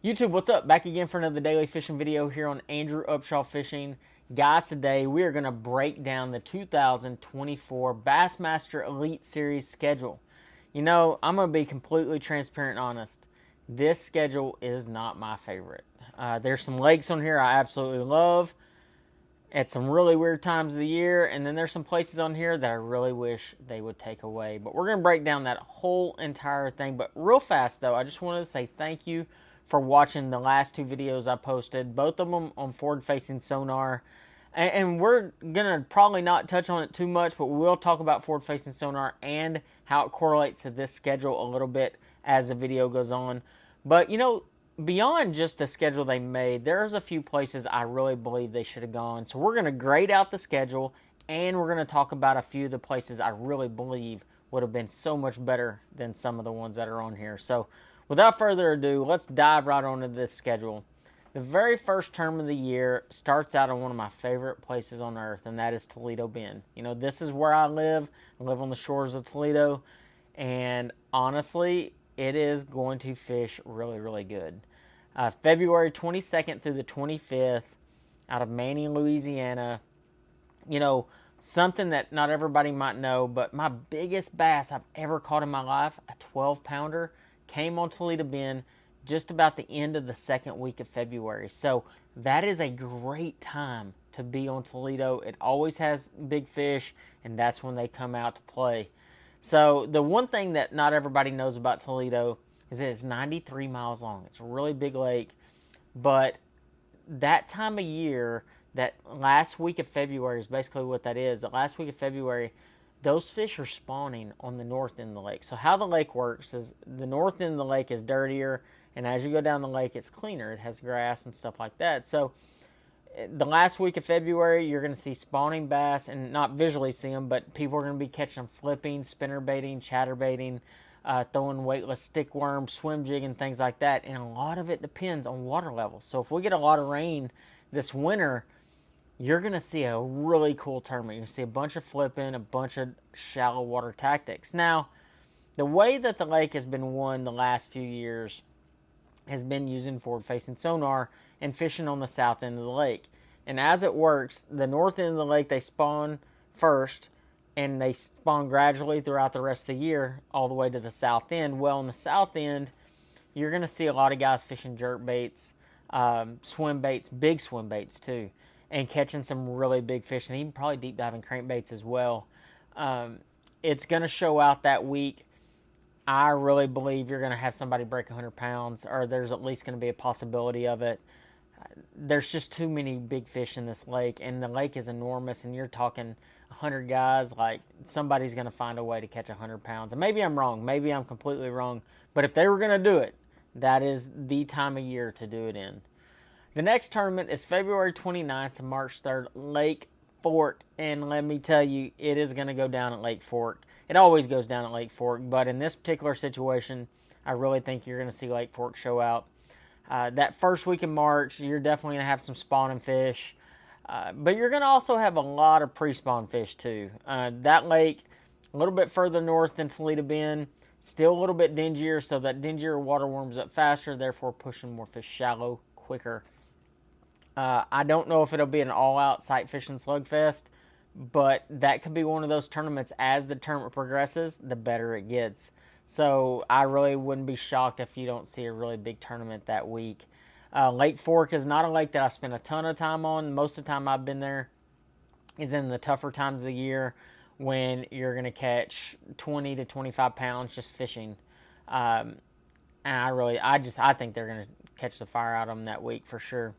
YouTube, what's up? Back again for another daily fishing video here on Andrew Upshaw Fishing. Guys, today we are going to break down the 2024 Bassmaster Elite Series schedule. You know, I'm going to be completely transparent and honest. This schedule is not my favorite. There's some lakes on here I absolutely love at some really weird times of the year, and then there's some places on here that I really wish they would take away. But we're going to break down that whole entire thing. But real fast, though, I just wanted to say thank you for watching the last two videos I posted, both of them on forward-facing sonar. And we're going to probably not touch on it too much, but we will talk about forward-facing sonar and how it correlates to this schedule a little bit as the video goes on. But, you know, beyond just the schedule they made, there's a few places I really believe they should have gone. So we're going to grade out the schedule, and we're going to talk about a few of the places I really believe would have been so much better than some of the ones that are on here. So without further ado, let's dive right onto this schedule. The very first term of the year starts out in one of my favorite places on earth, and that is Toledo Bend. You know, this is where I live. I live on the shores of Toledo, and honestly, it is going to fish really, really good. February 22nd through the 25th out of Manning, Louisiana. You know, something that not everybody might know, but my biggest bass I've ever caught in my life, a 12-pounder, came on Toledo Bend just about the end of the second week of February. So that is a great time to be on Toledo. It always has big fish, and that's when they come out to play. So the one thing that not everybody knows about Toledo is that it's 93 miles long. It's a really big lake, but that time of year, that last week of February is basically what that is. The last week of February, those fish are spawning on the north end of the lake. So how the lake works is the north end of the lake is dirtier, and as you go down the lake, it's cleaner. It has grass and stuff like that. So the last week of February, you're going to see spawning bass, and not visually see them, but people are going to be catching them flipping, spinner baiting, chatter baiting, throwing weightless stick worms, swim jigging, things like that. And a lot of it depends on water level. So if we get a lot of rain this winter, you're going to see a really cool tournament. You're going to see a bunch of flipping, a bunch of shallow water tactics. Now, the way that the lake has been won the last few years has been using forward-facing sonar and fishing on the south end of the lake. And as it works, the north end of the lake, they spawn first, and they spawn gradually throughout the rest of the year all the way to the south end. Well, in the south end, you're going to see a lot of guys fishing jerk baits, swim baits, big swim baits too, and catching some really big fish, and even probably deep diving crankbaits as well. It's going to show out that week. I really believe you're going to have somebody break 100 pounds, or there's at least going to be a possibility of it. There's just too many big fish in this lake, and the lake is enormous, and you're talking 100 guys. Like, somebody's going to find a way to catch 100 pounds. And maybe I'm wrong. Maybe I'm completely wrong. But if they were going to do it, that is the time of year to do it in. The next tournament is February 29th to March 3rd, Lake Fork. And let me tell you, it is going to go down at Lake Fork. It always goes down at Lake Fork, but in this particular situation, I really think you're going to see Lake Fork show out. That first week in March, you're definitely going to have some spawning fish, but you're going to also have a lot of pre-spawn fish too. That lake, a little bit further north than Toledo Bend, still a little bit dingier, so that dingier water warms up faster, therefore pushing more fish shallow quicker. I don't know if it'll be an all-out sight fishing slugfest, but that could be one of those tournaments. As the tournament progresses, the better it gets. So I really wouldn't be shocked if you don't see a really big tournament that week. Lake Fork is not a lake that I spend a ton of time on. Most of the time I've been there is in the tougher times of the year when you're going to catch 20 to 25 pounds just fishing. And I think they're going to catch the fire out of them that week for sure.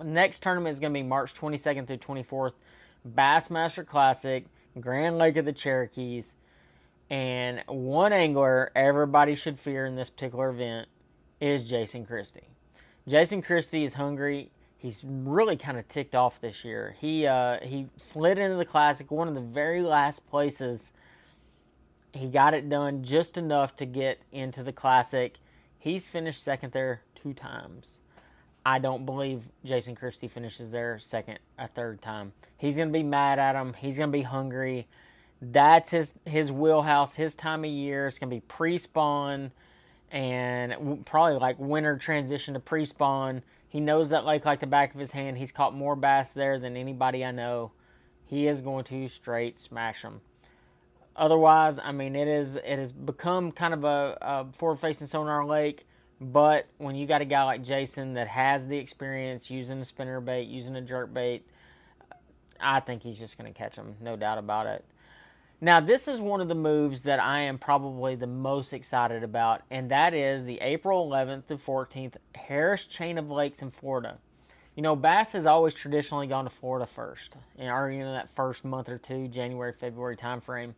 Next tournament is going to be March 22nd through 24th. Bassmaster Classic, Grand Lake of the Cherokees, and one angler everybody should fear in this particular event is Jason Christie. Jason Christie is hungry. He's really kind of ticked off this year. He slid into the Classic, one of the very last places. He got it done just enough to get into the Classic. He's finished second there 2 times. I don't believe Jason Christie finishes there second a third time. He's going to be mad at him. He's going to be hungry. That's his wheelhouse, his time of year. It's going to be pre-spawn. and probably like winter transition to pre-spawn. He knows that lake like the back of his hand. He's caught more bass there than anybody I know. He is going to straight smash them. Otherwise, I mean, it has become kind of a forward-facing sonar lake. But when you got a guy like Jason that has the experience using a spinner bait, using a jerk bait, I think he's just going to catch them, no doubt about it. Now, this is one of the moves that I am probably the most excited about, and that is the April 11th through 14th Harris Chain of Lakes in Florida. You know, bass has always traditionally gone to Florida first, or that first month or two, January, February timeframe.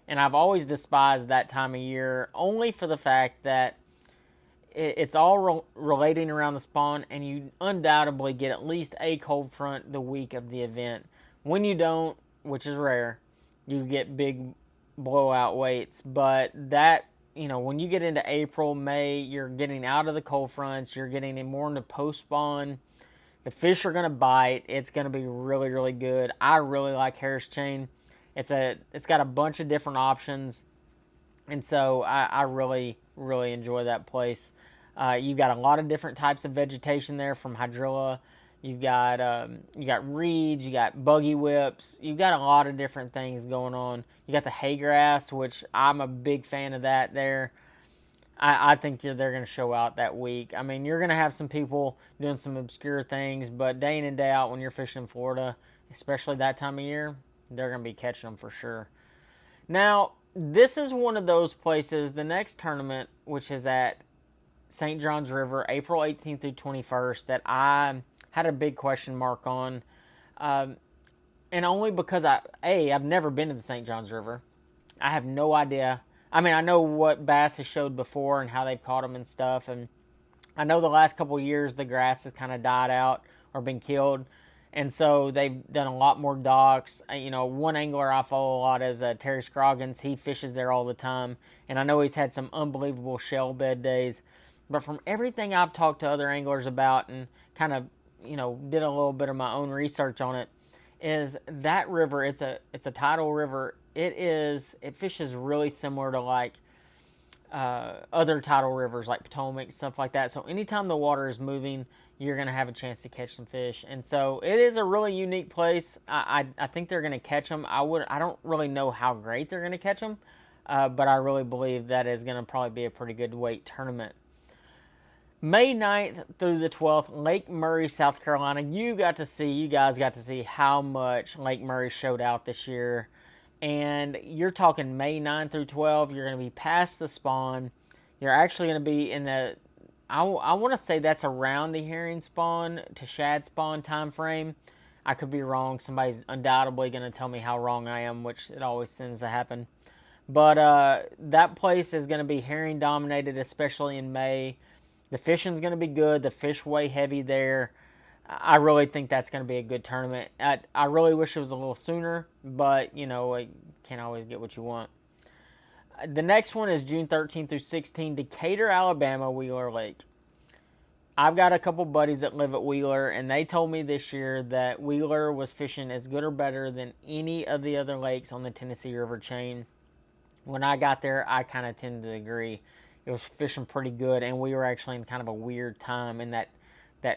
And I've always despised that time of year, only for the fact that it's all relating around the spawn, and you undoubtedly get at least a cold front the week of the event. When you don't, which is rare, you get big blowout weights. But that, when you get into April, May, you're getting out of the cold fronts, you're getting more into post-spawn. The fish are going to bite. It's going to be really, really good. I really like Harris Chain. It's got a bunch of different options, and so I really, really enjoy that place. You've got a lot of different types of vegetation there, from hydrilla. You got reeds, you got buggy whips, you got a lot of different things going on. You got the hay grass, which I'm a big fan of that there. I think they're going to show out that week. I mean, you're going to have some people doing some obscure things, but day in and day out when you're fishing in Florida, especially that time of year, they're going to be catching them for sure. Now, this is one of those places, the next tournament, which is at St. Johns River, April 18th through 21st, that I had a big question mark on. And only because I've never been to the St. Johns River. I have no idea. I mean, I know what bass has showed before and how they've caught them and stuff. And I know the last couple of years the grass has kind of died out or been killed. And so they've done a lot more docks. One angler I follow a lot is Terry Scroggins. He fishes there all the time. And I know he's had some unbelievable shell bed days. But from everything I've talked to other anglers about and kind of, did a little bit of my own research on it, is that river, it's a tidal river. It fishes really similar to like other tidal rivers like Potomac, stuff like that. So anytime the water is moving, you're going to have a chance to catch some fish. And so it is a really unique place. I think they're going to catch them. I don't really know how great they're going to catch them, but I really believe that is going to probably be a pretty good weight tournament. May 9th through the 12th, Lake Murray, South Carolina. You guys got to see how much Lake Murray showed out this year. And you're talking May 9 through 12. You're going to be past the spawn. You're actually going to be in the, I want to say that's around the herring spawn to shad spawn time frame. I could be wrong. Somebody's undoubtedly going to tell me how wrong I am, which it always tends to happen. But that place is going to be herring dominated, especially in May. The fishing's going to be good. The fish weigh heavy there. I really think that's going to be a good tournament. I really wish it was a little sooner, but, you can't always get what you want. The next one is June 13th through 16th, Decatur, Alabama, Wheeler Lake. I've got a couple buddies that live at Wheeler, and they told me this year that Wheeler was fishing as good or better than any of the other lakes on the Tennessee River chain. When I got there, I kind of tend to agree. It was fishing pretty good, and we were actually in kind of a weird time in that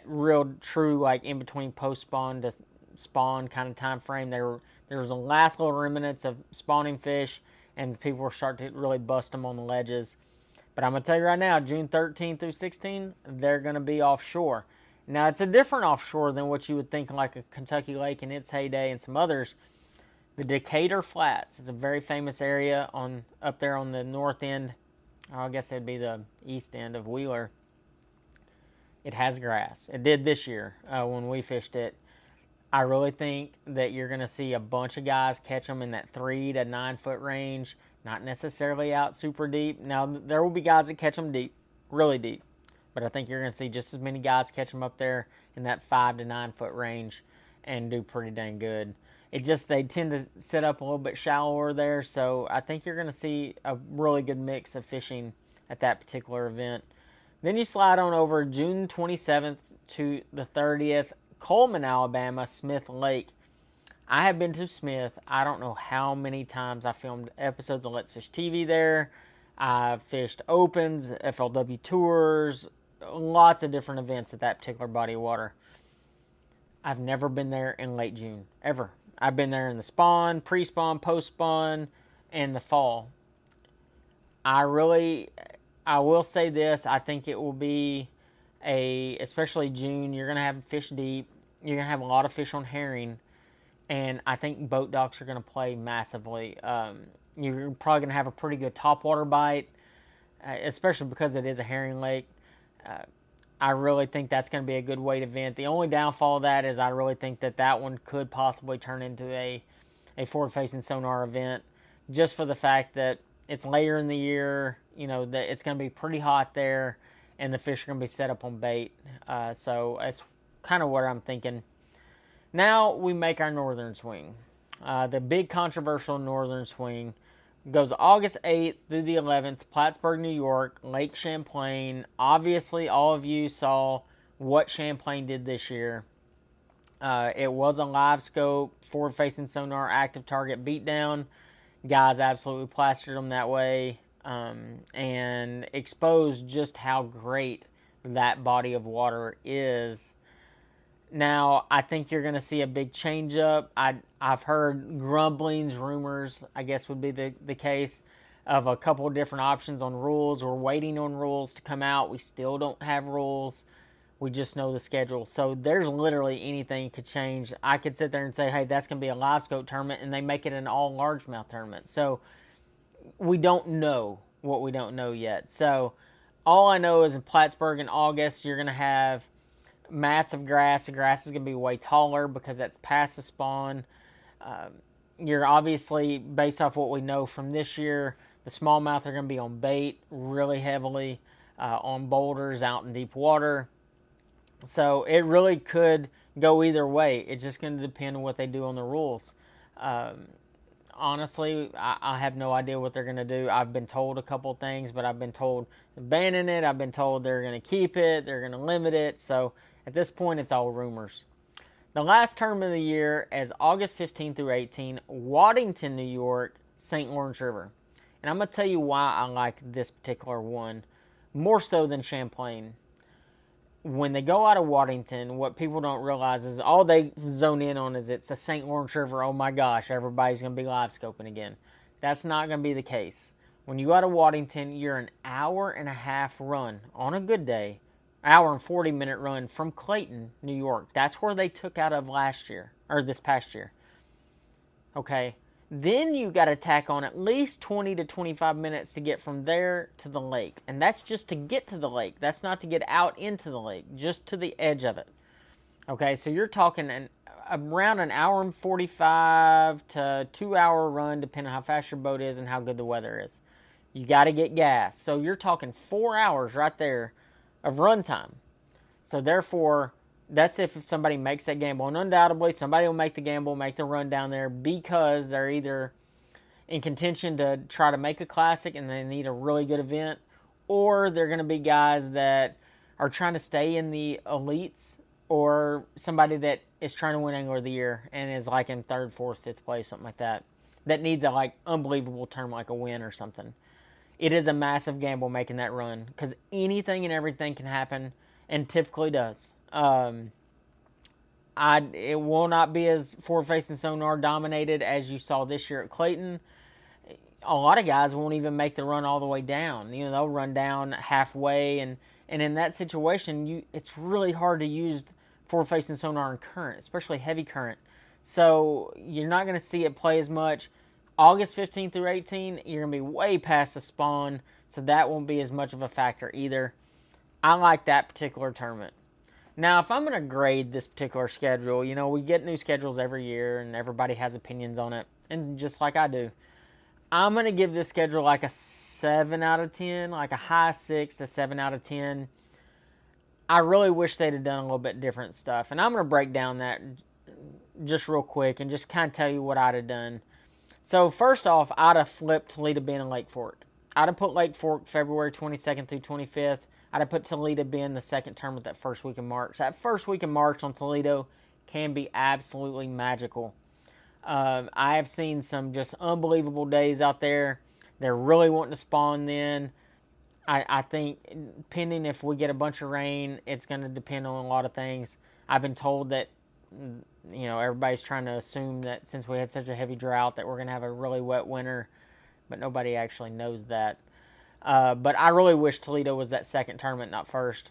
real true, like, in between post-spawn to spawn kind of time frame. There was the last little remnants of spawning fish, and people were starting to really bust them on the ledges. But I'm going to tell you right now, June 13th through 16th, they're going to be offshore. Now, it's a different offshore than what you would think like a Kentucky Lake in its heyday and some others. The Decatur Flats is a very famous area up there on the north end. I guess it'd be the east end of Wheeler. It has grass. It did this year when we fished it. I really think that you're going to see a bunch of guys catch them in that 3 to 9 foot range, not necessarily out super deep. Now, there will be guys that catch them deep, really deep, but I think you're going to see just as many guys catch them up there in that 5 to 9 foot range and do pretty dang good. They tend to set up a little bit shallower there, so I think you're going to see a really good mix of fishing at that particular event. Then you slide on over June 27th to the 30th, Coleman, Alabama, Smith Lake. I have been to Smith. I don't know how many times I filmed episodes of Let's Fish TV there. I've fished opens, FLW tours, lots of different events at that particular body of water. I've never been there in late June, ever. I've been there in the spawn, pre-spawn, post-spawn, and the fall. I will say this, I think it will be especially June, you're going to have fish deep, you're going to have a lot of fish on herring, and I think boat docks are going to play massively. You're probably going to have a pretty good topwater bite, especially because it is a herring lake. I really think that's going to be a good weight event. The only downfall of that is I really think that one could possibly turn into a forward-facing sonar event, just for the fact that it's later in the year, that it's going to be pretty hot there, and the fish are going to be set up on bait. So that's kind of what I'm thinking. Now we make our northern swing. The big controversial northern swing goes August 8th through the 11th, Plattsburgh, New York, Lake Champlain. Obviously, all of you saw what Champlain did this year. It was a live scope, forward-facing sonar, active target beatdown. Guys absolutely plastered them that way, and exposed just how great that body of water is. Now, I think you're going to see a big change up. I've heard grumblings, rumors, I guess would be the case, of a couple of different options on rules. We're waiting on rules to come out. We still don't have rules. We just know the schedule. So there's literally anything could change. I could sit there and say, hey, that's going to be a live scope tournament, and they make it an all largemouth tournament. So we don't know what we don't know yet. So all I know is in Plattsburgh in August, you're going to have mats of grass. The grass is going to be way taller because that's past the spawn. You're obviously, based off what we know from this year, the smallmouth are going to be on bait really heavily, on boulders out in deep water. So it really could go either way. It's just going to depend on what they do on the rules. Honestly, I have no idea what they're going to do. I've been told a couple of things, but I've been told abandon it. I've been told they're going to keep it. They're going to limit it. So at this point, it's all rumors. The last tournament of the year is August 15 through 18, Waddington, New York, St. Lawrence River. And I'm going to tell you why I like this particular one more so than Champlain. When they go out of Waddington, what people don't realize is all they zone in on is it's the St. Lawrence River. Oh my gosh, everybody's going to be live scoping again. That's not going to be the case. When you go out of Waddington, you're an hour and a half run on a good day, hour and 40-minute run from Clayton, New York. That's where they took out of last year, or this past year. Okay. Then you got to tack on at least 20 to 25 minutes to get from there to the lake. And that's just to get to the lake. That's not to get out into the lake, just to the edge of it. Okay, so you're talking around an hour and 45 to 2-hour run, depending on how fast your boat is and how good the weather is. You got to get gas. So you're talking 4 hours right there of run time. So therefore, that's if somebody makes that gamble. And undoubtedly, somebody will make the gamble, make the run down there because they're either in contention to try to make a classic and they need a really good event, or they're going to be guys that are trying to stay in the elites, or somebody that is trying to win Angler of the Year and is like in 3rd, 4th, 5th place, something like that, that needs a like unbelievable term like a win or something. It is a massive gamble making that run because anything and everything can happen, and typically does. It will not be as forward-facing sonar dominated as you saw this year at Clayton. A lot of guys won't even make the run all the way down. They'll run down halfway, and in that situation, it's really hard to use forward-facing sonar in current, especially heavy current. So you're not going to see it play as much. August 15 through 18, you're going to be way past the spawn, so that won't be as much of a factor either. I like that particular tournament. Now, if I'm going to grade this particular schedule, we get new schedules every year, and everybody has opinions on it, and just like I do. I'm going to give this schedule like a 7 out of 10, like a high 6 to 7 out of 10. I really wish they'd have done a little bit different stuff, and I'm going to break down that just real quick and just kind of tell you what I'd have done. So, first off, I'd have flipped Toledo Bend and Lake Fork. I'd have put Lake Fork February 22nd through 25th. I'd have put Toledo Bend the second tournament that first week in March. That first week in March on Toledo can be absolutely magical. I have seen some just unbelievable days out there. They're really wanting to spawn then. I think, depending if we get a bunch of rain, it's going to depend on a lot of things. I've been told that, everybody's trying to assume that since we had such a heavy drought that we're going to have a really wet winter, but nobody actually knows that. But I really wish Toledo was that second tournament, not first.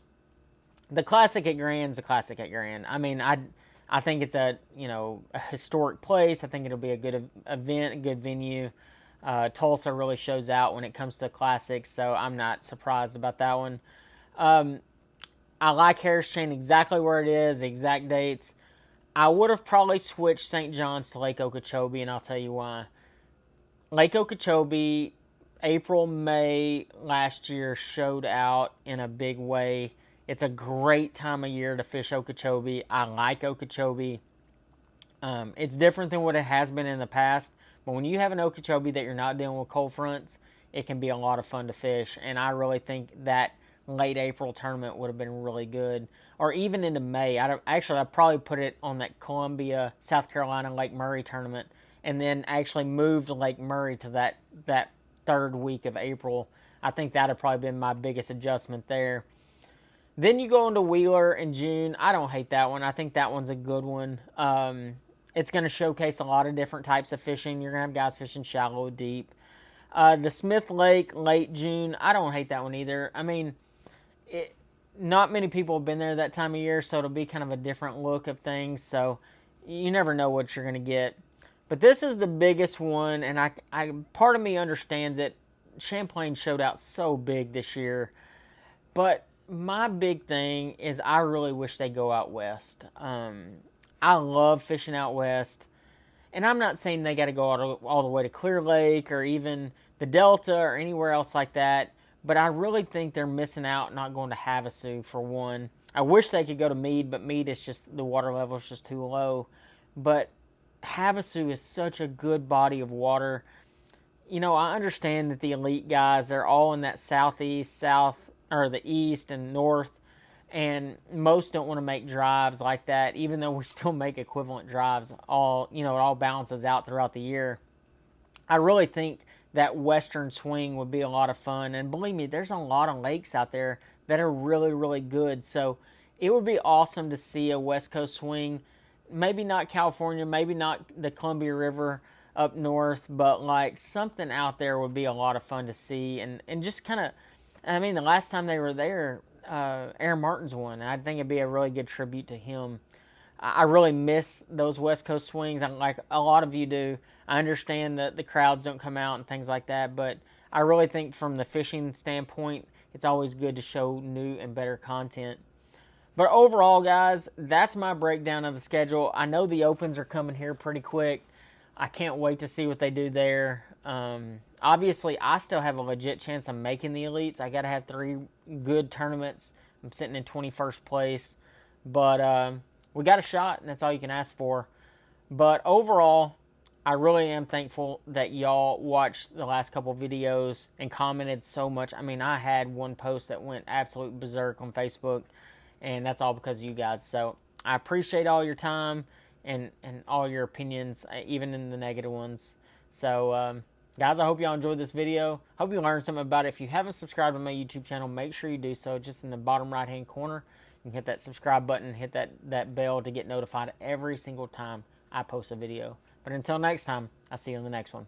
The Classic at Grand's a Classic at Grand. I mean, I think it's a historic place. I think it'll be a good event, a good venue. Tulsa really shows out when it comes to classics, so I'm not surprised about that one. I like Harris Chain exactly where it is, the exact dates. I would have probably switched St. John's to Lake Okeechobee, and I'll tell you why. Lake Okeechobee, April, May last year showed out in a big way. It's a great time of year to fish Okeechobee. I like Okeechobee. It's different than what it has been in the past. But when you have an Okeechobee that you're not dealing with cold fronts, it can be a lot of fun to fish. And I really think that late April tournament would have been really good. Or even into May. I'd probably put it on that Columbia, South Carolina, Lake Murray tournament. And then actually moved Lake Murray to that third week of April. I think that would have probably been my biggest adjustment there. Then you go into Wheeler in June. I don't hate that one. I think that one's a good one. It's going to showcase a lot of different types of fishing. You're going to have guys fishing shallow, deep. The Smith Lake, late June, I don't hate that one either. I mean, not many people have been there that time of year, so it'll be kind of a different look of things. So you never know what you're going to get. But this is the biggest one, and I part of me understands it. Champlain showed out so big this year. But my big thing is I really wish they go out west. I love fishing out west. And I'm not saying they got to go all the way to Clear Lake or even the Delta or anywhere else like that. But I really think they're missing out not going to Havasu for one. I wish they could go to Meade, but Meade is just, the water level is just too low. But Havasu is such a good body of water. I understand that the elite guys, they're all in that southeast, or the east and north. And most don't want to make drives like that, even though we still make equivalent drives. It all balances out throughout the year. I really think that western swing would be a lot of fun. And believe me, there's a lot of lakes out there that are really, really good. So it would be awesome to see a West Coast swing. Maybe not California, maybe not the Columbia River up north, but like something out there would be a lot of fun to see. And just kind of, the last time they were there, Aaron Martin's won. I think it'd be a really good tribute to him. I really miss those West Coast swings, like a lot of you do. I understand that the crowds don't come out and things like that, but I really think from the fishing standpoint, it's always good to show new and better content. But overall, guys, that's my breakdown of the schedule. I know the opens are coming here pretty quick. I can't wait to see what they do there. Obviously, I still have a legit chance of making the elites. I got to have 3 good tournaments. I'm sitting in 21st place. But we got a shot, and that's all you can ask for. But overall, I really am thankful that y'all watched the last couple videos and commented so much. I had one post that went absolute berserk on Facebook, and that's all because of you guys. So I appreciate all your time and all your opinions, even in the negative ones. So, guys, I hope y'all enjoyed this video. Hope you learned something about it. If you haven't subscribed to my YouTube channel, make sure you do so. Just in the bottom right-hand corner, you can hit that subscribe button, hit that bell to get notified every single time I post a video. But until next time, I'll see you on the next one.